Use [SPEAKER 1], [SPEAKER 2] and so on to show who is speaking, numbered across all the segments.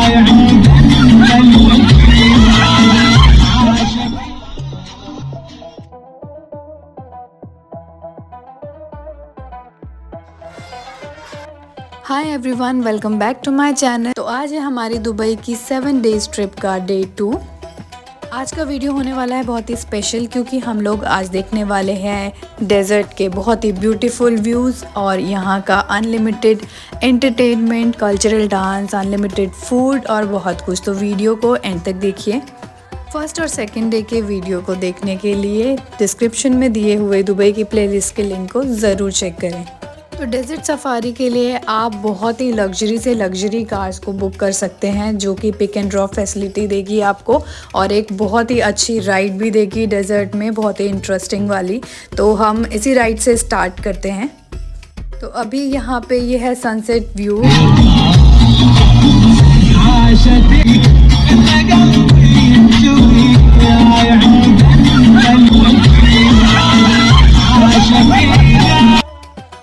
[SPEAKER 1] Hi everyone, welcome back to my channel. तो आज है हमारी दुबई की 7 डेज़ ट्रिप का डे 2। आज का वीडियो होने वाला है बहुत ही स्पेशल, क्योंकि हम लोग आज देखने वाले हैं डेजर्ट के बहुत ही ब्यूटीफुल व्यूज़ और यहाँ का unlimited entertainment, cultural dance, unlimited food और बहुत कुछ। तो वीडियो को एंड तक देखिए। फर्स्ट और सेकंड डे के वीडियो को देखने के लिए डिस्क्रिप्शन में दिए हुए दुबई की प्लेलिस्ट के लिंक को ज़रूर चेक करें। तो डेजर्ट सफारी के लिए आप बहुत ही लग्जरी से लग्जरी कार्स को बुक कर सकते हैं, जो कि पिक एंड ड्रॉप फैसिलिटी देगी आपको और एक बहुत ही अच्छी राइड भी देगी डेजर्ट में, बहुत ही इंटरेस्टिंग वाली। तो हम इसी राइड से स्टार्ट करते हैं। तो अभी यहाँ पे ये है सनसेट व्यू।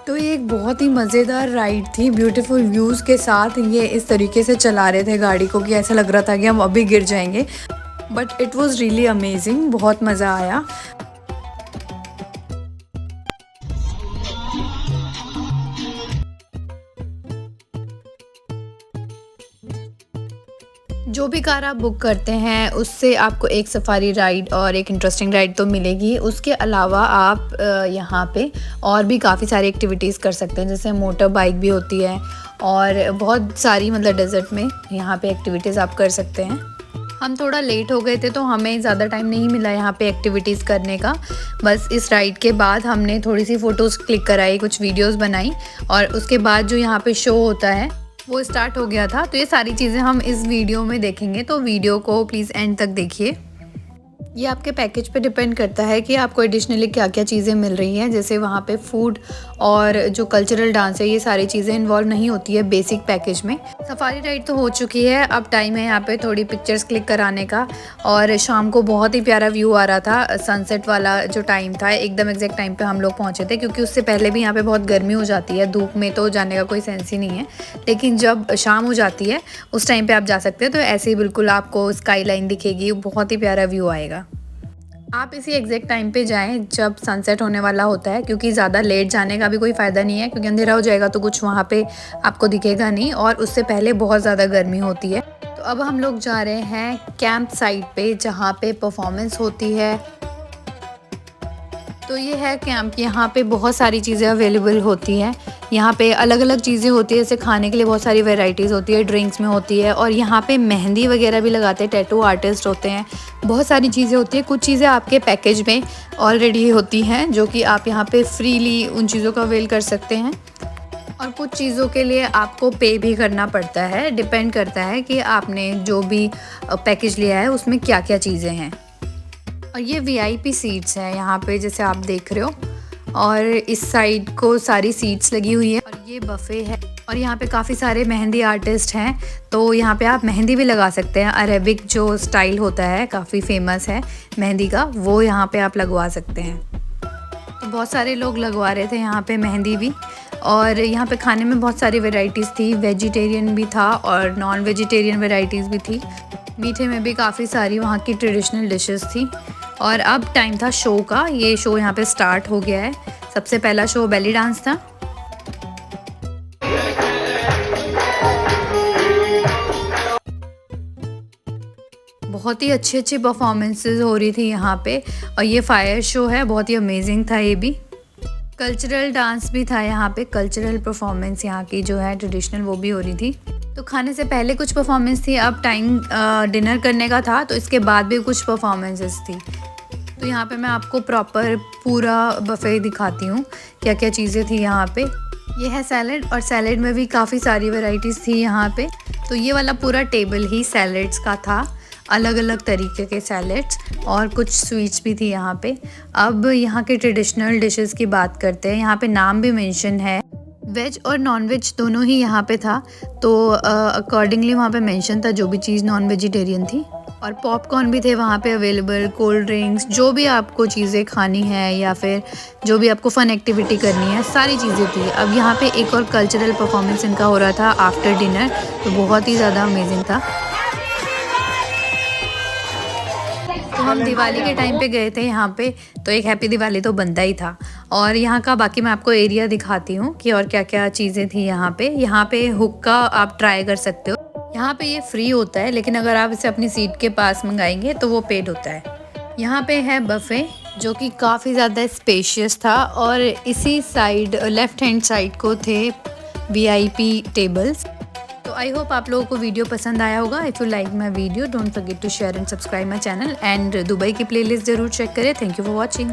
[SPEAKER 1] तो ये एक बहुत ही मज़ेदार राइड थी, ब्यूटीफुल व्यूज़ के साथ। ये इस तरीके से चला रहे थे गाड़ी को कि ऐसा लग रहा था कि हम अभी गिर जाएंगे, but it was really amazing, बहुत मज़ा आया। जो भी कार आप बुक करते हैं उससे आपको एक सफारी राइड और एक इंटरेस्टिंग राइड तो मिलेगी। उसके अलावा आप यहाँ पे और भी काफ़ी सारी एक्टिविटीज़ कर सकते हैं, जैसे मोटर बाइक भी होती है और बहुत सारी, मतलब डेजर्ट में यहाँ पे एक्टिविटीज़ आप कर सकते हैं। हम थोड़ा लेट हो गए थे तो हमें ज़्यादा टाइम नहीं मिला यहाँ पे एक्टिविटीज़ करने का। बस इस राइड के बाद हमने थोड़ी सी फ़ोटोज़ क्लिक कराई, कुछ वीडियोज़ बनाई और उसके बाद जो यहाँ पे शो होता है वो स्टार्ट हो गया था। तो ये सारी चीज़ें हम इस वीडियो में देखेंगे, तो वीडियो को प्लीज़ एंड तक देखिए। ये आपके पैकेज पे डिपेंड करता है कि आपको एडिशनली क्या क्या चीज़ें मिल रही हैं। जैसे वहाँ पे फूड और जो कल्चरल डांस है, ये सारी चीज़ें इन्वॉल्व नहीं होती है बेसिक पैकेज में। सफारी राइड तो हो चुकी है, अब टाइम है यहाँ पे थोड़ी पिक्चर्स क्लिक कराने का। और शाम को बहुत ही प्यारा व्यू आ रहा था, सनसेट वाला जो टाइम था, एकदम एग्जैक्ट टाइम पे हम लोग पहुँचे थे, क्योंकि उससे पहले भी यहाँ पे बहुत गर्मी हो जाती है। धूप में तो जाने का कोई सेंस ही नहीं है, लेकिन जब शाम हो जाती है उस टाइम पर आप जा सकते हैं। तो ऐसे ही बिल्कुल आपको स्काई लाइन दिखेगी, बहुत ही प्यारा व्यू आएगा। आप इसी एग्जैक्ट टाइम पे जाएं जब सनसेट होने वाला होता है, क्योंकि ज़्यादा लेट जाने का भी कोई फ़ायदा नहीं है, क्योंकि अंधेरा हो जाएगा तो कुछ वहाँ पे आपको दिखेगा नहीं और उससे पहले बहुत ज़्यादा गर्मी होती है। तो अब हम लोग जा रहे हैं कैंप साइट पे, जहाँ पे परफॉर्मेंस होती है। तो ये है कैंप, यहाँ पे बहुत सारी चीज़ें अवेलेबल होती हैं। यहाँ पे अलग अलग चीज़ें होती है, जैसे खाने के लिए बहुत सारी वैरायटीज़ होती है, ड्रिंक्स में होती है, और यहाँ पे मेहंदी वगैरह भी लगाते हैं, टैटू आर्टिस्ट होते हैं, बहुत सारी चीज़ें होती है। कुछ चीज़ें आपके पैकेज में ऑलरेडी होती हैं, जो कि आप यहाँ पे फ्रीली उन चीज़ों का अवेल कर सकते हैं, और कुछ चीज़ों के लिए आपको पे भी करना पड़ता है। डिपेंड करता है कि आपने जो भी पैकेज लिया है उसमें क्या क्या चीज़ें हैं। और ये VIP सीट्स हैं यहाँ पे, जैसे आप देख रहे हो, और इस साइड को सारी सीट्स लगी हुई है, और ये बफ़े है। और यहाँ पे काफ़ी सारे मेहंदी आर्टिस्ट हैं, तो यहाँ पे आप मेहंदी भी लगा सकते हैं। अरेबिक जो स्टाइल होता है, काफ़ी फेमस है मेहंदी का, वो यहाँ पे आप लगवा सकते हैं। तो बहुत सारे लोग लगवा रहे थे यहाँ पे मेहंदी भी। और यहाँ पे खाने में बहुत सारी वैरायटीज़ थी, वेजिटेरियन भी था और नॉन वेजिटेरियन वैरायटीज़ भी थी। मीठे में भी काफ़ी सारी वहाँ की ट्रेडिशनल डिशेस थी। और अब टाइम था शो का। ये शो यहाँ पे स्टार्ट हो गया है। सबसे पहला शो बेली डांस था। बहुत ही अच्छी अच्छी परफॉर्मेंसेस हो रही थी यहाँ पे। और ये फायर शो है, बहुत ही अमेजिंग था। ये भी कल्चरल डांस भी था यहाँ पे, कल्चरल परफॉर्मेंस यहाँ की जो है ट्रेडिशनल, वो भी हो रही थी। तो खाने से पहले कुछ परफॉर्मेंस थी, अब टाइम डिनर करने का था, तो इसके बाद भी कुछ परफॉर्मेंसेस थी। तो यहाँ पे मैं आपको प्रॉपर पूरा बफ़े दिखाती हूँ, क्या क्या चीज़ें थी यहाँ पे। ये है सैलड, और सैलड में भी काफ़ी सारी वैरायटीज़ थी यहाँ पे। तो ये वाला पूरा टेबल ही सैलड्स का था, अलग अलग तरीके के सैलड्स, और कुछ स्वीट्स भी थी यहाँ पे। अब यहाँ के ट्रेडिशनल डिशेस की बात करते हैं। यहाँ पे नाम भी मेंशन है, वेज और नॉन वेज दोनों ही यहाँ पे था। तो अकॉर्डिंगली वहाँ पे मेंशन था जो भी चीज़ नॉन वेजिटेरियन थी। और पॉपकॉर्न भी थे वहाँ पे अवेलेबल, कोल्ड ड्रिंक्स, जो भी आपको चीज़ें खानी है या फिर जो भी आपको फ़न एक्टिविटी करनी है, सारी चीज़ें थी। अब यहाँ पे एक और कल्चरल परफॉर्मेंस इनका हो रहा था आफ्टर डिनर, तो बहुत ही ज़्यादा अमेजिंग था। तो हम दिवाली के टाइम पे गए थे यहाँ पे, तो एक हैप्पी दिवाली तो बनता ही था। और यहाँ का बाकी मैं आपको एरिया दिखाती हूँ कि और क्या क्या चीज़ें थी यहाँ पे। यहाँ पे हुक्का आप ट्राई कर सकते हो। यहाँ पे ये फ्री होता है, लेकिन अगर आप इसे अपनी सीट के पास मंगाएंगे तो वो पेड होता है। यहाँ पे है बफे, जो कि काफ़ी ज़्यादा स्पेशियस था, और इसी साइड लेफ़्ट हैंड साइड को थे VIP टेबल्स। तो आई होप आप लोगों को वीडियो पसंद आया होगा। If you like my video don't forget to share and subscribe my channel, and Dubai की प्लेलिस्ट ज़रूर चेक करें। Thank you for watching.